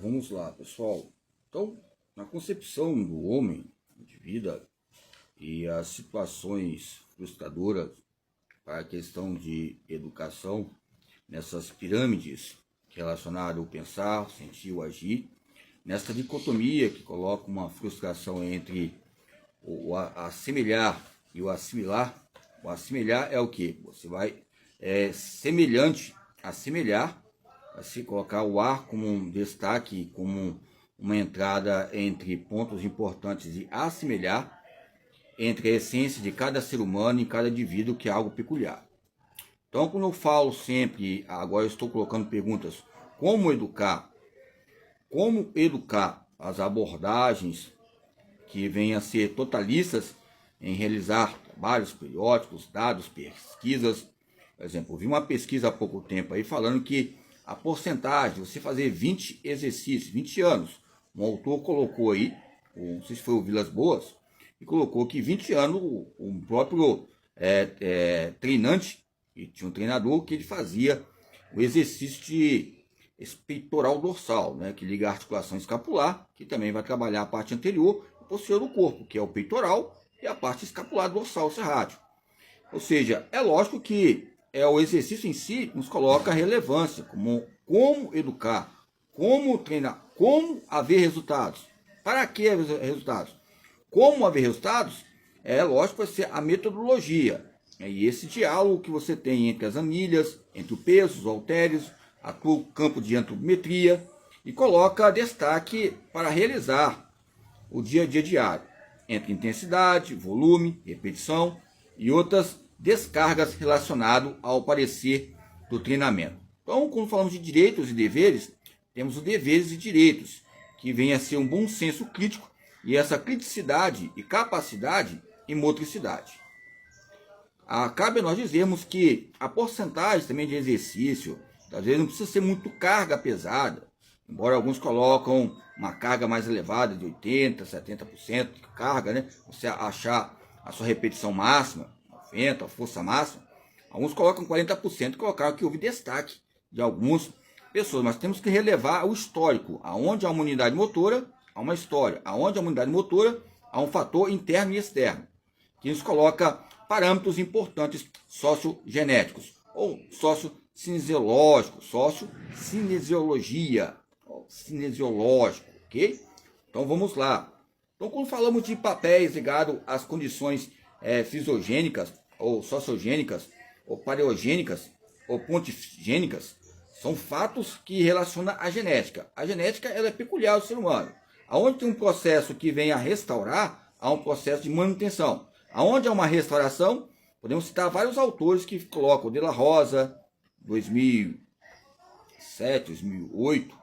Vamos lá, pessoal. Então, na concepção do homem de vida e as situações frustradoras para a questão de educação, nessas pirâmides relacionadas ao pensar, sentir ou agir, nessa dicotomia que coloca uma frustração entre o assemelhar e o assimilar. O assemelhar é o que? Você vai semelhante, assemelhar, vai se colocar o ar como um destaque, como uma entrada entre pontos importantes de assimilar entre a essência de cada ser humano e cada indivíduo, que é algo peculiar. Então, quando eu falo sempre, agora eu estou colocando perguntas, como educar as abordagens que venham a ser totalistas em realizar trabalhos periódicos, dados, pesquisas. Por exemplo, eu vi uma pesquisa há pouco tempo aí falando que a porcentagem de você fazer 20 exercícios, 20 anos, um autor colocou aí, não sei se foi o Vilas Boas, e colocou que 20 anos o próprio treinante, e tinha um treinador que ele fazia o exercício de peitoral dorsal, né, que liga a articulação escapular, que também vai trabalhar a parte anterior e posterior do corpo, que é o peitoral, e a parte escapular dorsal serrátil. Ou seja, é lógico que o exercício em si nos coloca relevância, como educar, como treinar, como haver resultados. Para que haver resultados? Como haver resultados? É lógico, vai ser a metodologia. E esse diálogo que você tem entre as anilhas, entre o peso, os halteres, atua o campo de antropometria e coloca destaque para realizar o dia a dia diário, entre intensidade, volume, repetição e outras descargas relacionadas ao parecer do treinamento. Então, quando falamos de direitos e deveres, temos os deveres e direitos, que vem a ser um bom senso crítico e essa criticidade e capacidade e motricidade. Cabe nós dizermos que a porcentagem também de exercício, às vezes não precisa ser muito carga pesada, embora alguns colocam uma carga mais elevada de 80%, 70% de carga, né? Você achar a sua repetição máxima, 90%, a força máxima. Alguns colocam 40%, colocaram que houve destaque de algumas pessoas, mas temos que relevar o histórico, aonde há uma unidade motora, há uma história, aonde há uma unidade motora, há um fator interno e externo, que nos coloca parâmetros importantes sociogenéticos, ou sociocinesiológicos, sociocinesiologia, cinesiológico, ok? Então vamos lá. Então, quando falamos de papéis ligados às condições fisiogênicas, ou sociogênicas, ou paleogênicas, ou pontigênicas, são fatos que relacionam a genética. A genética ela é peculiar ao ser humano. Aonde tem um processo que vem a restaurar, há um processo de manutenção. Aonde há uma restauração, podemos citar vários autores que colocam De La Rosa, 2007, 2008,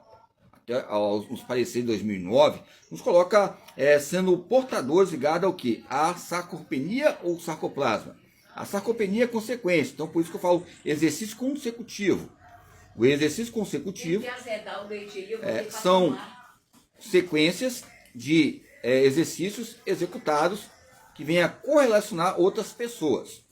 até os pareceres de 2009, nos coloca sendo portadores ligados ao que? A sarcopenia ou sarcoplasma. A sarcopenia é consequência, então por isso que eu falo exercício consecutivo. O exercício consecutivo são sequências de exercícios executados que venham a correlacionar outras pessoas.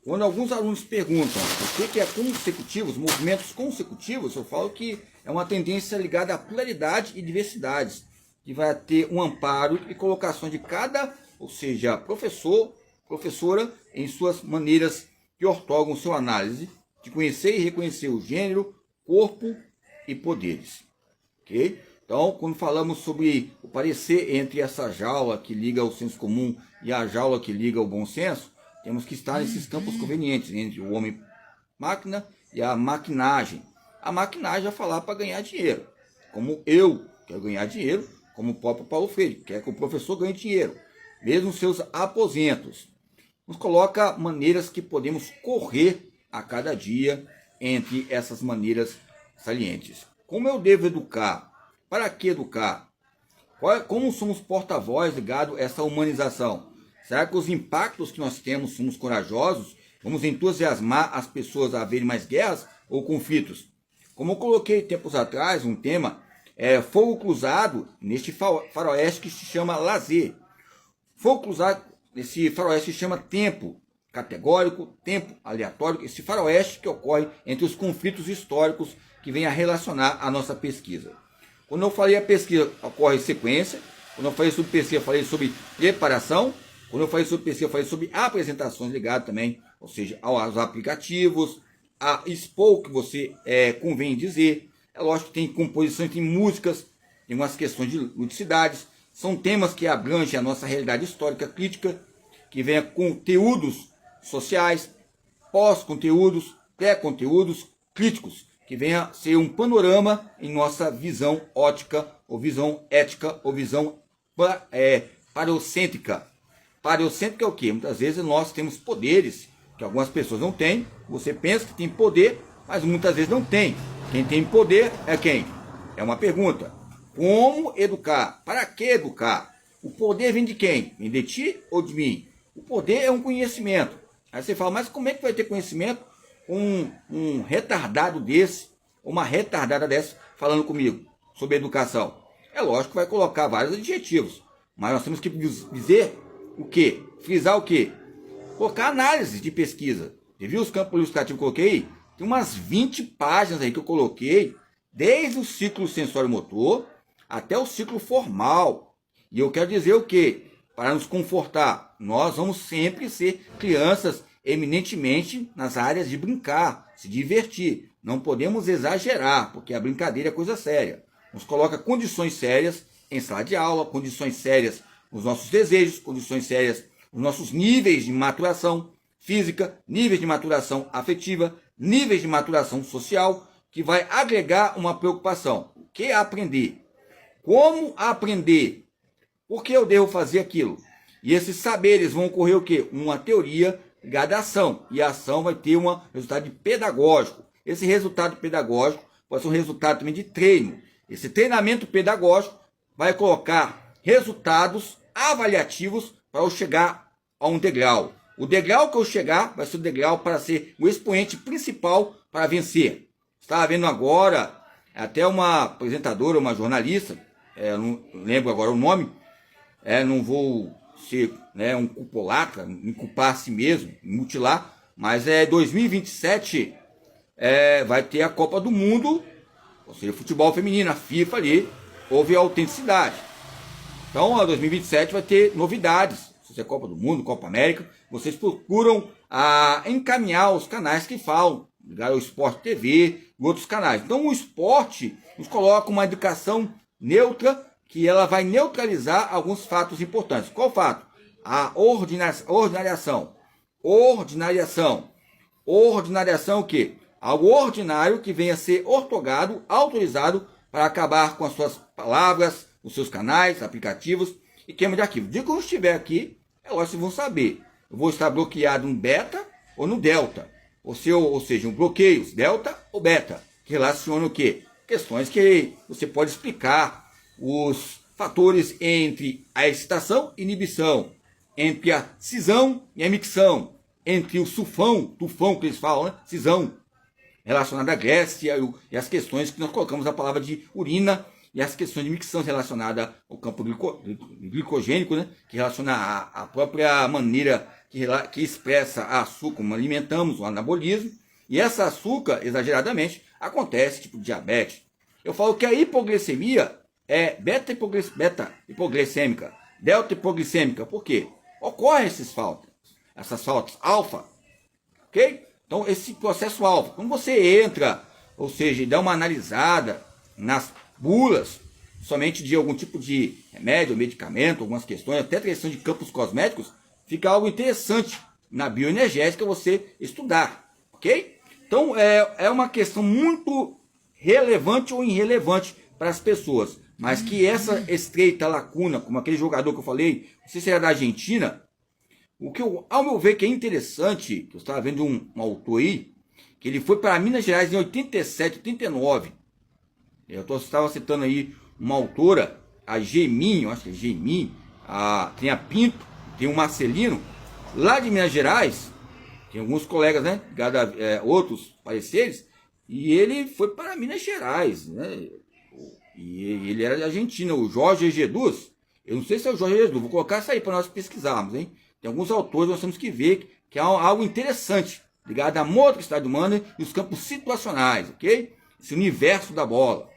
Quando alguns alunos perguntam o que é consecutivo, os movimentos consecutivos, eu falo que é uma tendência ligada à pluralidade e diversidades, que vai ter um amparo e colocação de cada, ou seja, professor, professora, em suas maneiras que ortogam sua análise, de conhecer e reconhecer o gênero, corpo e poderes. Ok? Então, quando falamos sobre o parecer entre essa jaula que liga ao senso comum e a jaula que liga ao bom senso, temos que estar nesses campos convenientes entre o homem-máquina e a maquinagem. A maquinagem vai falar para ganhar dinheiro, como eu quero ganhar dinheiro, como o próprio Paulo Freire quer que o professor ganhe dinheiro, mesmo seus aposentos. Nos coloca maneiras que podemos correr a cada dia entre essas maneiras salientes. Como eu devo educar? Para que educar? Como somos porta-voz ligado a essa humanização? Será que os impactos que nós temos somos corajosos? Vamos entusiasmar as pessoas a haverem mais guerras ou conflitos? Como eu coloquei tempos atrás, um tema, fogo cruzado neste faroeste que se chama lazer. Fogo cruzado nesse faroeste se chama tempo categórico, tempo aleatório, esse faroeste que ocorre entre os conflitos históricos que vem a relacionar a nossa pesquisa. Quando eu falei a pesquisa, ocorre sequência. Quando eu falei sobre pesquisa, eu falei sobre preparação. Quando eu falei sobre pesquisa, eu falei sobre apresentações ligadas também, ou seja, aos aplicativos, a expor o que você convém dizer. É lógico que tem composições, tem músicas, tem umas questões de ludicidades. São temas que abrangem a nossa realidade histórica crítica, que venha conteúdos sociais, pós-conteúdos, pré-conteúdos críticos, que venha ser um panorama em nossa visão ótica, ou visão ética, ou visão parocêntrica. Parocêntrica é o quê? Muitas vezes nós temos poderes que algumas pessoas não têm. Você pensa que tem poder, mas muitas vezes não tem. Quem tem poder é quem? É uma pergunta. Como educar? Para que educar? O poder vem de quem? Vem de ti ou de mim? O poder é um conhecimento. Aí você fala, mas como é que vai ter conhecimento um retardado desse, uma retardada dessa, falando comigo sobre educação? É lógico que vai colocar vários adjetivos, mas nós temos que dizer o quê? Frisar o quê? Colocar análise de pesquisa. Você viu os campos ilustrativos que eu coloquei? Tem umas 20 páginas aí que eu coloquei, desde o ciclo sensório-motor até o ciclo formal. E eu quero dizer o quê? Para nos confortar, nós vamos sempre ser crianças eminentemente nas áreas de brincar, se divertir. Não podemos exagerar, porque a brincadeira é coisa séria. Nos coloca condições sérias em sala de aula, condições sérias nos nossos desejos, condições sérias nos nossos níveis de maturação física, níveis de maturação afetiva, níveis de maturação social, que vai agregar uma preocupação. O que é aprender? Como aprender? Por que eu devo fazer aquilo? E esses saberes vão ocorrer o quê? Uma teoria ligada à ação. E a ação vai ter um resultado pedagógico. Esse resultado pedagógico pode ser um resultado também de treino. Esse treinamento pedagógico vai colocar resultados avaliativos para eu chegar a um degrau. O degrau que eu chegar vai ser o degrau para ser o expoente principal para vencer. Estava vendo agora, até uma apresentadora, uma jornalista, não lembro agora o nome, não vou ser um culpolatra, me culpar a si mesmo, me mutilar, mas 2027 vai ter a Copa do Mundo, ou seja, futebol feminino, a FIFA ali, houve autenticidade. Então, a 2027 vai ter novidades. Se você é Copa do Mundo, Copa América, vocês procuram encaminhar os canais que falam, ligar ao Esporte TV e outros canais. Então, o esporte nos coloca uma educação neutra, que ela vai neutralizar alguns fatos importantes. Qual fato? A ordinariação. Ordinariação o quê? Algo ordinário que venha a ser ortogado, autorizado para acabar com as suas palavras, os seus canais, aplicativos e queima de arquivo. De quando estiver aqui, vocês vão saber. Eu vou estar bloqueado no beta ou no delta. Ou seja, um bloqueios, delta ou beta. Que relacionam o quê? Questões que você pode explicar. Os fatores entre a excitação e inibição. Entre a cisão e a micção. Entre o tufão que eles falam, né? Cisão. Relacionada à Grécia e as questões que nós colocamos a palavra de urina e as questões de micção relacionada ao campo glicogênico, né? Que relaciona a própria maneira que expressa a açúcar, como alimentamos, o anabolismo. E essa açúcar, exageradamente, acontece tipo diabetes. Eu falo que a hipoglicemia é beta hipoglicêmica, delta hipoglicêmica. Por quê? Ocorrem essas faltas alfa, ok? Então, esse processo alfa, quando você entra, ou seja, dá uma analisada nas bulas, somente de algum tipo de remédio, medicamento, algumas questões, até questão de campos cosméticos, fica algo interessante na bioenergética você estudar, ok? Então, é uma questão muito relevante ou irrelevante para as pessoas, mas que essa estreita lacuna, como aquele jogador que eu falei, não sei se era da Argentina, o que ao meu ver que é interessante, que eu estava vendo um autor aí, que ele foi para Minas Gerais em 87, 89. Eu estava citando aí uma autora, a Geminho, acho que é Geminho, tem a Pinto, tem o Marcelino, lá de Minas Gerais, tem alguns colegas, né, outros pareceres, e ele foi para Minas Gerais, né, e ele era de Argentina, o Jorge Jesus. Eu não sei se é o Jorge Jesus, vou colocar isso aí para nós pesquisarmos, hein. Tem alguns autores, nós temos que ver que é algo interessante, ligado à motricidade humana e os campos situacionais, ok? Esse universo da bola.